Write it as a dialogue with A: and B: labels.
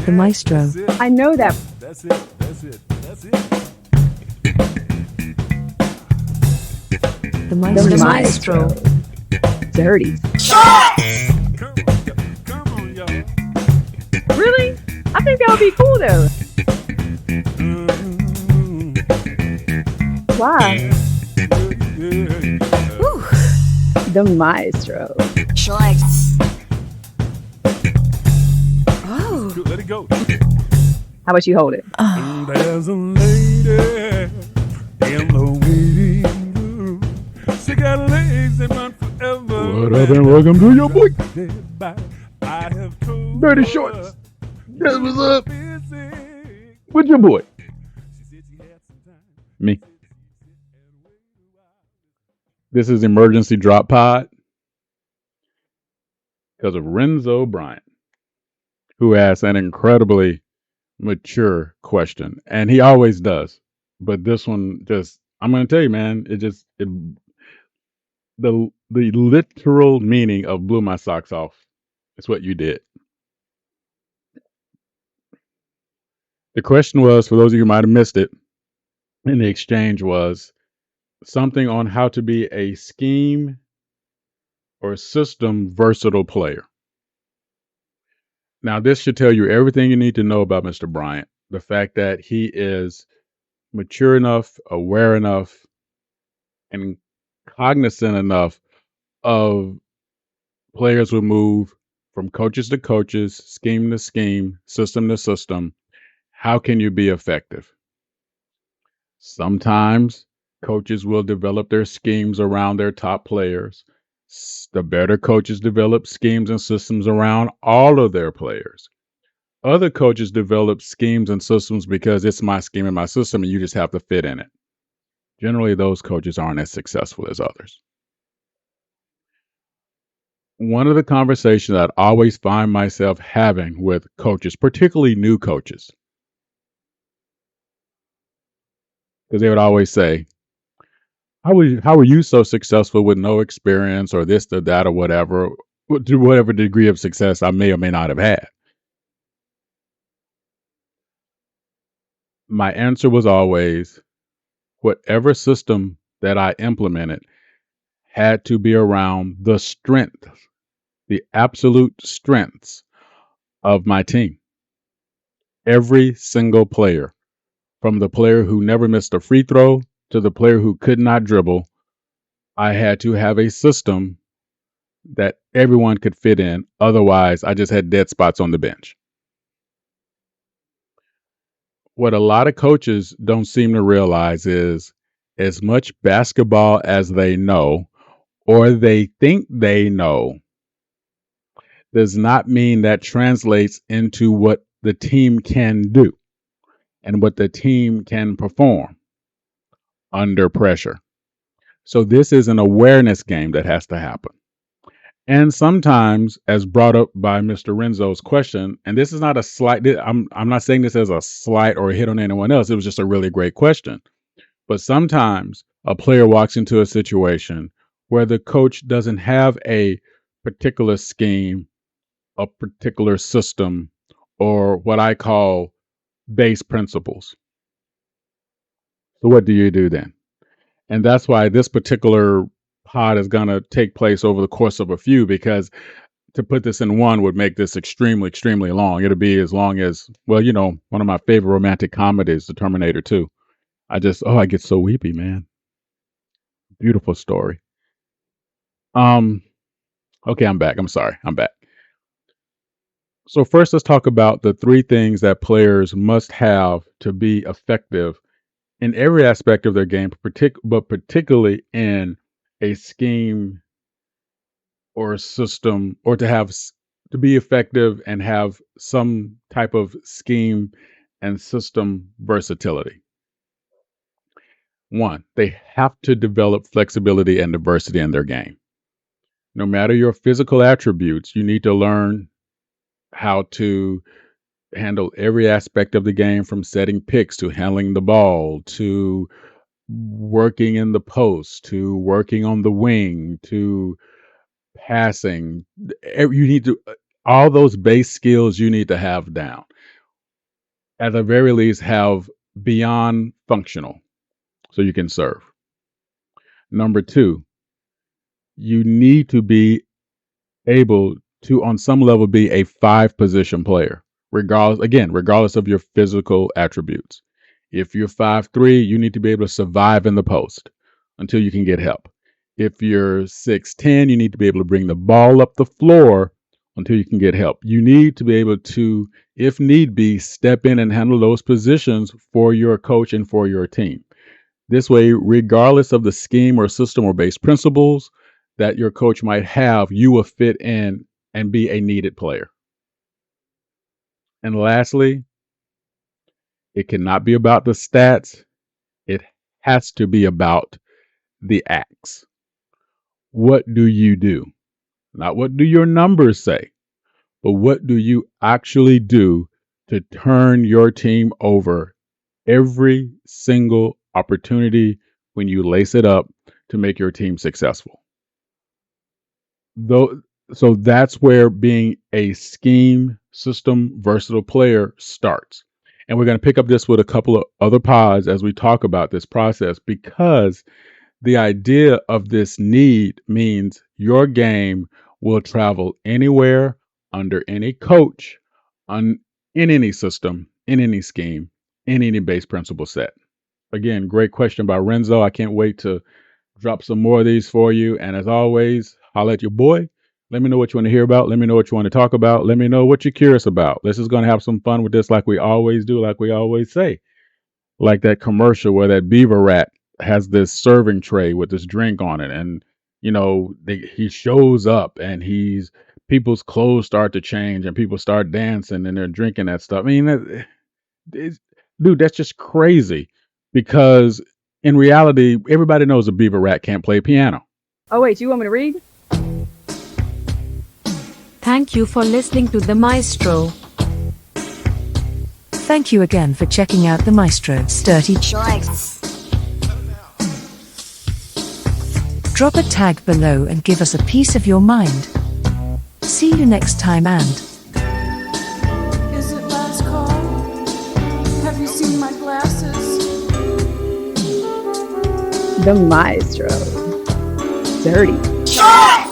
A: The Maestro.
B: That's it.
C: I know that.
B: That's it. That's it. That's it.
A: The Maestro.
C: The Maestro. Durty.
B: Come on, y'all.
C: Really? I think that would be cool though. Why? The Maestro.
D: Shorts. Oh.
B: Let it go.
C: How about you hold it?
B: There's a lady in the waiting room. She got legs that run forever.
E: What up and welcome to your boy,
B: I have told
E: Dirty
B: her
E: Shorts. That's what's up
B: busy.
E: with your boy,
B: She said she had some time.
E: me. This is Emergency Drop Pod because of Renzo Bryant, who asked an incredibly mature question, and he always does. But this one, I'm going to tell you, man, the literal meaning of blew my socks off. It's what you did. The question was, for those of you who might have missed it, in the exchange was something on how to be a scheme or system versatile player. Now, this should tell you everything you need to know about Mr. Bryant. The fact that he is mature enough, aware enough, and cognizant enough of players who move from coaches to coaches, scheme to scheme, system to system. How can you be effective? Sometimes coaches will develop their schemes around their top players. The better coaches develop schemes and systems around all of their players. Other coaches develop schemes and systems because it's my scheme and my system and you just have to fit in it. Generally, those coaches aren't as successful as others. One of the conversations that I always find myself having with coaches, particularly new coaches, because they would always say, how were you so successful with no experience or this or that or whatever degree of success I may or may not have had? My answer was always, whatever system that I implemented had to be around the strength, the absolute strengths of my team. Every single player, from the player who never missed a free throw to the player who could not dribble, I had to have a system that everyone could fit in. Otherwise, I just had dead spots on the bench. What a lot of coaches don't seem to realize is as much basketball as they know or they think they know does not mean that translates into what the team can do and what the team can perform under pressure. So this is an awareness game that has to happen. And sometimes, as brought up by Mr. Renzo's question, and this is not a slight, I'm not saying this as a slight or a hit on anyone else. It was just a really great question. But sometimes a player walks into a situation where the coach doesn't have a particular scheme, a particular system, or what I call base principles. So what do you do then? And that's why this particular pod is going to take place over the course of a few, because to put this in one would make this extremely, extremely long. It'll be as long as, well, one of my favorite romantic comedies, The Terminator 2. I get so weepy, man. Beautiful story. Okay, I'm back. I'm sorry. I'm back. So first, let's talk about the three things that players must have to be effective in every aspect of their game, but particularly in a scheme or a system, or to be effective and have some type of scheme and system versatility. One, they have to develop flexibility and diversity in their game. No matter your physical attributes, you need to learn how to handle every aspect of the game, from setting picks to handling the ball to working in the post to working on the wing to passing. You need to all those base skills you need to have down. at the very least, have beyond functional so you can serve. Number two, you need to be able to, on some level, be a 5-position player, regardless of your physical attributes. If you're 5'3", you need to be able to survive in the post until you can get help. If you're 6'10", you need to be able to bring the ball up the floor until you can get help. You need to be able to, if need be, step in and handle those positions for your coach and for your team. This way, regardless of the scheme or system or base principles that your coach might have, you will fit in and be a needed player. And lastly, it cannot be about the stats. It has to be about the acts. What do you do? Not what do your numbers say, but what do you actually do to turn your team over every single opportunity when you lace it up to make your team successful? So that's where being a scheme system versatile player starts. And we're going to pick up this with a couple of other pods as we talk about this process, because the idea of this need means your game will travel anywhere, under any coach, in any system, in any scheme, in any base principle set. Again, great question by Renzo. I can't wait to drop some more of these for you. And as always, holla at your boy. Let me know what you want to hear about. Let me know what you want to talk about. Let me know what you're curious about. Let's just going to have some fun with this like we always do, like we always say. Like that commercial where that beaver rat has this serving tray with this drink on it. And, he shows up and people's clothes start to change and people start dancing and they're drinking that stuff. I mean, dude, that's just crazy, because in reality, everybody knows a beaver rat can't play piano.
C: Oh, wait, you want me to read?
A: Thank you for listening to the Maestro.
F: Thank you again for checking out the Maestro's Dirty.
D: Shorts.
F: Drop a tag below and give us a piece of your mind. See you next time, and
G: Is it last call? Have you seen my glasses?
C: The Maestro. Dirty.
D: Shorts.